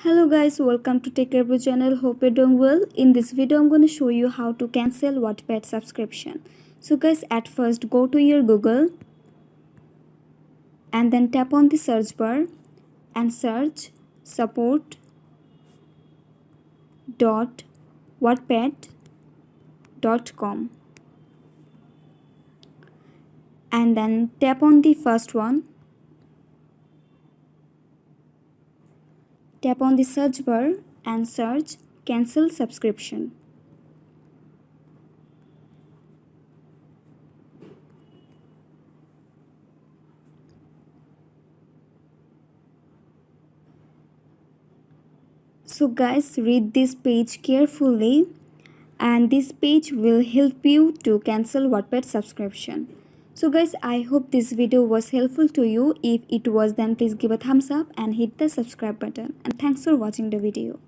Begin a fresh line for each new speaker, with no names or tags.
Hello guys, welcome to Techavro channel. Hope you're doing well. In this video, I'm going to show you how to cancel Wattpad subscription. So guys, at first go to your Google and then tap on the search bar and search support.wattpad.com and then tap on the first one. Tap on the search bar and search cancel subscription. So guys, read this page carefully and this page will help you to cancel Wattpad subscription. So guys, I hope this video was helpful to you. If it was, then please give a thumbs up and hit the subscribe button. And thanks for watching the video.